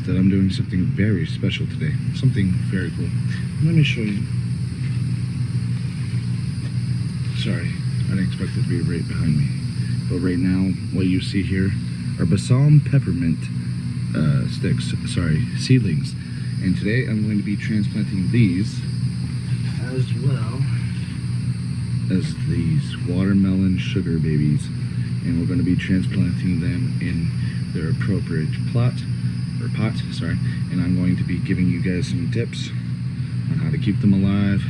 that I'm doing something very special today. Something very cool. Let me show you. Sorry, I didn't expect it to be right behind me. But right now, what you see here are balsam peppermint seedlings. And today I'm going to be transplanting these as well as these watermelon sugar babies. And we're going to be transplanting them in their appropriate pot, and I'm going to be giving you guys some tips on how to keep them alive.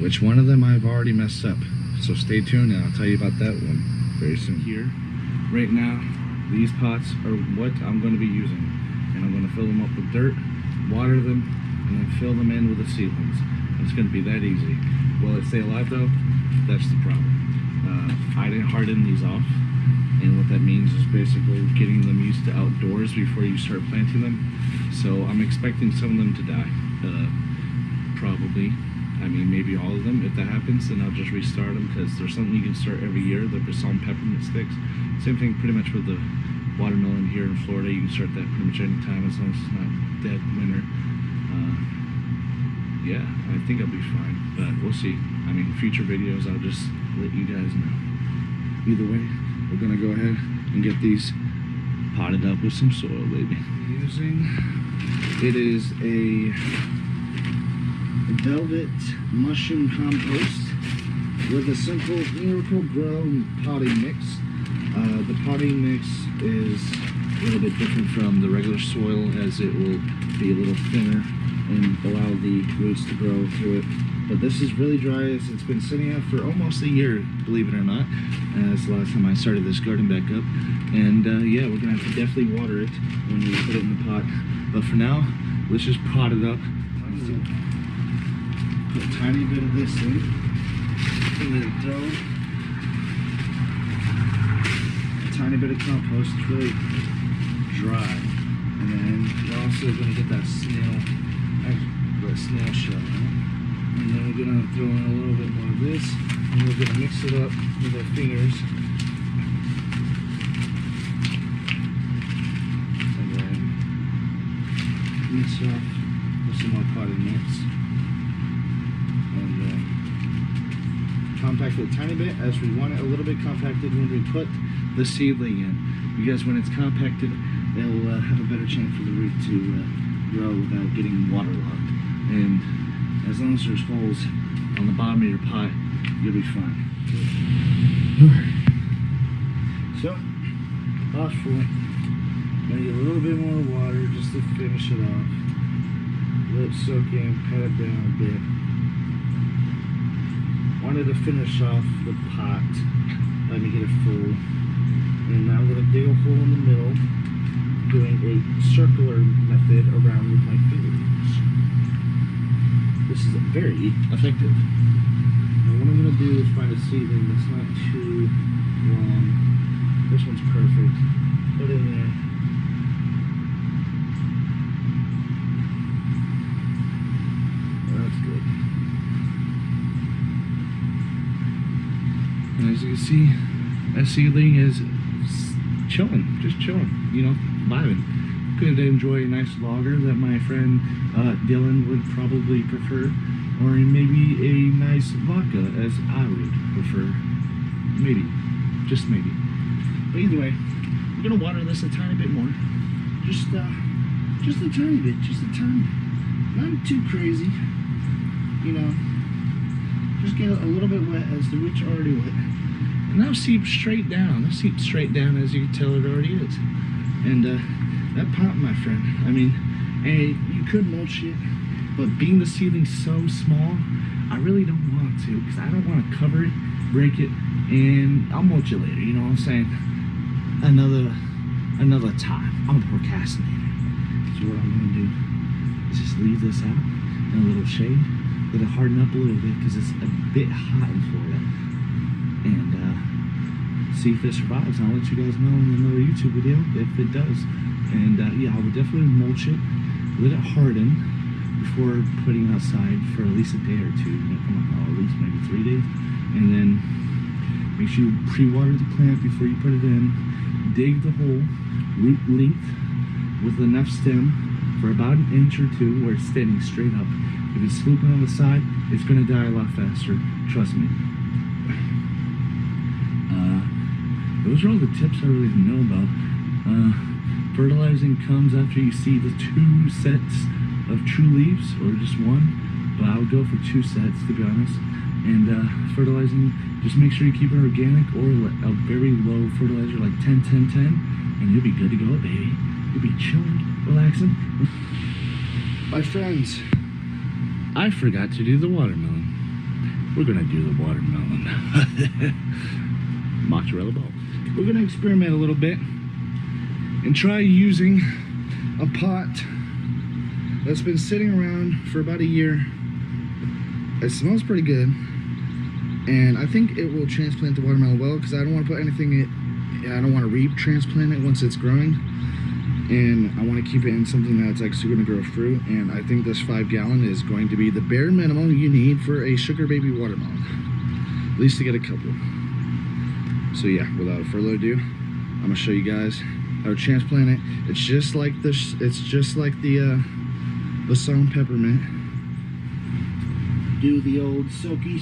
Which one of them I've already messed up, so stay tuned and I'll tell you about that one very soon. Here, right now, these pots are what I'm going to be using, and I'm going to fill them up with dirt, water them, and then fill them in with the seedlings. It's going to be that easy. Will it stay alive though? That's the problem. I didn't harden these off, and what that means is basically getting them used to outdoors before you start planting them. So I'm expecting some of them to die, probably. I mean, maybe all of them. If that happens, then I'll just restart them, because there's something you can start every year, the balsam peppermint sticks. Same thing pretty much with the watermelon here in Florida. You can start that pretty much any time as long as it's not dead winter. Yeah, I think I'll be fine, but we'll see. I mean, future videos, I'll just let you guys know. Either way, we're gonna go ahead and get these potted up with some soil, baby. It is a velvet mushroom compost with a simple Miracle-Gro potting mix. The potting mix is a little bit different from the regular soil, as it will be a little thinner and allow the roots to grow through it. But this is really dry, as it's been sitting out for almost a year, believe it or not. That's the last time I started this garden back up. And yeah, we're gonna have to definitely water it when we put it in the pot. But for now, let's just pot it up. Put a tiny bit of this in, and then throw a tiny bit of compost. It's really dry. And then we're also gonna get that snail shell. And then we're gonna throw in a little bit more of this, and we're gonna mix it up with our fingers. And then mix it up with some more potted mix. And then compact it a tiny bit, as we want it a little bit compacted when we put the seedling in. Because when it's compacted, it'll have a better chance for the root to grow without getting waterlogged. And as long as there's holes on the bottom of your pot, you'll be fine. Alright. So, pot's full. Gonna get a little bit more water just to finish it off. Let it soak in, pat it down a bit. Wanted to finish off the pot. Let me get it full. And now I'm gonna dig a hole in the middle, doing a circular method around with my fingers. This is very effective. Now what I'm going to do is find a seedling that's not too long. This one's perfect. Put it in there. That's good. And as you can see, that seedling is chilling, just chilling, you know, vibing. Could enjoy a nice lager that my friend Dylan would probably prefer, or maybe a nice vodka, as I would prefer. Maybe, just maybe. But either way, we're gonna water this a tiny bit more, just a tiny bit, just a tiny, not too crazy, you know. Just get a little bit wet, as the roots are already wet. And that'll seep straight down. That'll seep straight down, as you can tell it already is. And that pot, my friend, I mean, hey, you could mulch it, but being the seedling's so small, I really don't want to, because I don't want to cover it, break it, and I'll mulch it later, you know what I'm saying? Another time. I'm a procrastinator. So what I'm going to do is just leave this out in a little shade, let it harden up a little bit, because it's a bit hot in Florida, and see if it survives. I'll let you guys know in another YouTube video if it does. And yeah, I would definitely mulch it, let it harden before putting it outside for at least a day or two, you know, come on, at least maybe 3 days. And then make sure you pre-water the plant before you put it in, dig the hole, root length, with enough stem for about an inch or two where it's standing straight up. If it's sloping on the side, it's gonna die a lot faster, trust me. Those are all the tips I really know about. Fertilizing comes after you see the 2 sets of true leaves, or just one, but I would go for 2 sets to be honest. And fertilizing, just make sure you keep it organic or a very low fertilizer, like 10-10-10, and you'll be good to go, baby. You'll be chilling, relaxing. My friends, I forgot to do the watermelon. We're gonna do the watermelon. Mozzarella ball. We're gonna experiment a little bit and try using a pot that's been sitting around for about a year. It smells pretty good, and I think it will transplant the watermelon well, because I don't want to put anything in. I don't want to re-transplant it once it's growing, and I want to keep it in something that's actually going to grow fruit. And I think this 5-gallon is going to be the bare minimum you need for a sugar baby watermelon, at least to get a couple. So yeah, without further ado, I'm gonna show you guys how to transplant it. It's just like this. It's just like the song Peppermint. Do the old soaky.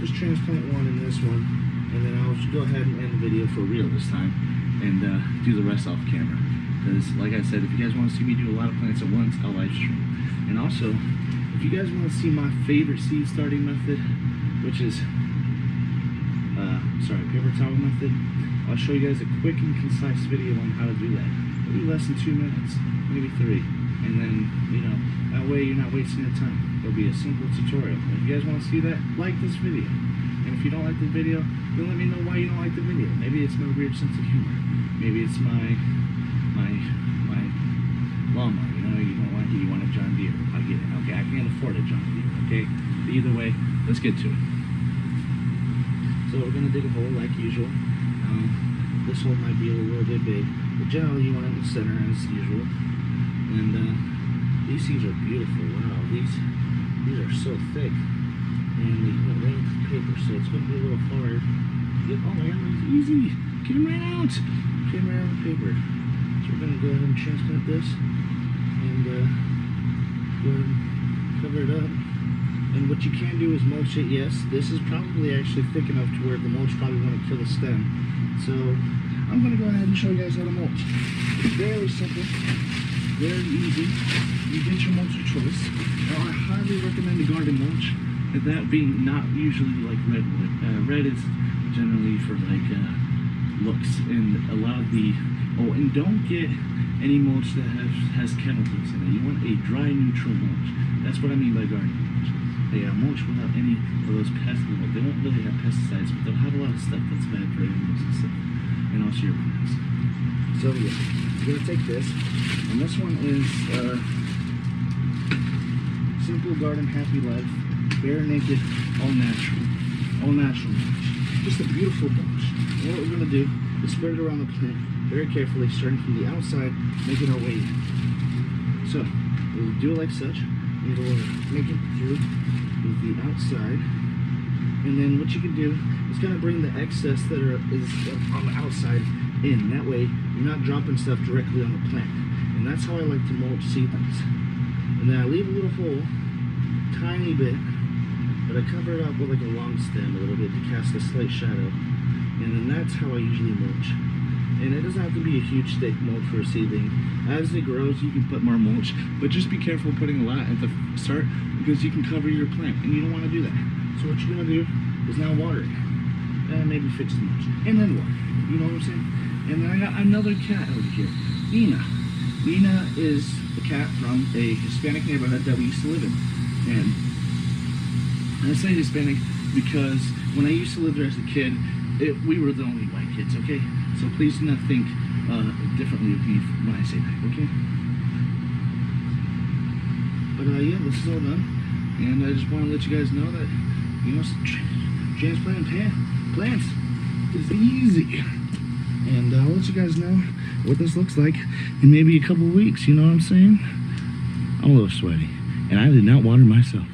Just transplant one in this one, and then I'll go ahead and end the video for real this time, and do the rest off camera. Because, like I said, if you guys want to see me do a lot of plants at once, I'll live stream. And also, if you guys want to see my favorite seed starting method, which is paper towel method, I'll show you guys a quick and concise video on how to do that. It'll be less than 2 minutes, maybe 3. And then, you know, that way you're not wasting your time. It'll be a simple tutorial. If you guys want to see that, like this video. And if you don't like the video, then let me know why you don't like the video. Maybe it's my weird sense of humor. Maybe it's my lawnmower. You know, you don't like it, you want a John Deere. I get it. Okay, I can't afford a John Deere. Okay, but either way, let's get to it. So we're gonna dig a hole like usual. This one might be a little bit big, but generally you want it in the center as usual. And these seeds are beautiful. Wow, these are so thick, and they rain paper, so it's gonna be a little hard. Oh my God, it's easy. Came right out. Came right out of the paper. So we're gonna go ahead and transplant this, and go ahead and cover it up. And what you can do is mulch it. Yes, this is probably actually thick enough to where the mulch probably won't kill the stem. So I'm going to go ahead and show you guys how to mulch. It's very simple, very easy. You get your mulch of choice. Now I highly recommend the garden mulch, and that being not usually like redwood. Red is generally for like looks, and a lot of the and don't get any mulch that has chemicals in it. You want a dry, neutral mulch. That's what I mean by garden mulch. They mulch without any of those pesticides. They won't really have pesticides, but they'll have a lot of stuff that's bad for animals and stuff, and also your plants. So yeah, you're gonna take this, and this one is Simple Garden Happy Life, bare naked, all natural mulch. Just a beautiful mulch. And what we're gonna do is spread it around the plant very carefully, starting from the outside, making our way in. So we'll do it like such. It'll make it through the outside, and then what you can do is kind of bring the excess that is on the outside in. That way you're not dropping stuff directly on the plant, and that's how I like to mulch seedlings. And then I leave a little hole, tiny bit, but I cover it up with like a long stem a little bit to cast a slight shadow, and then that's how I usually mulch. And it doesn't have to be a huge thick mulch for a seedling. As it grows, you can put more mulch, but just be careful putting a lot at the start, because you can cover your plant, and you don't want to do that. So what you're gonna do is now water it, and maybe fix the mulch, and then water. You know what I'm saying? And then I got another cat over here, Nina. Nina is a cat from a Hispanic neighborhood that we used to live in, and I say Hispanic because when I used to live there as a kid, we were the only white kids. Okay. So please do not think differently of me when I say that, okay? But yeah, this is all done. And I just want to let you guys know that, you know, transplanting plants is easy. And I'll let you guys know what this looks like in maybe a couple weeks, you know what I'm saying? I'm a little sweaty, and I did not water myself.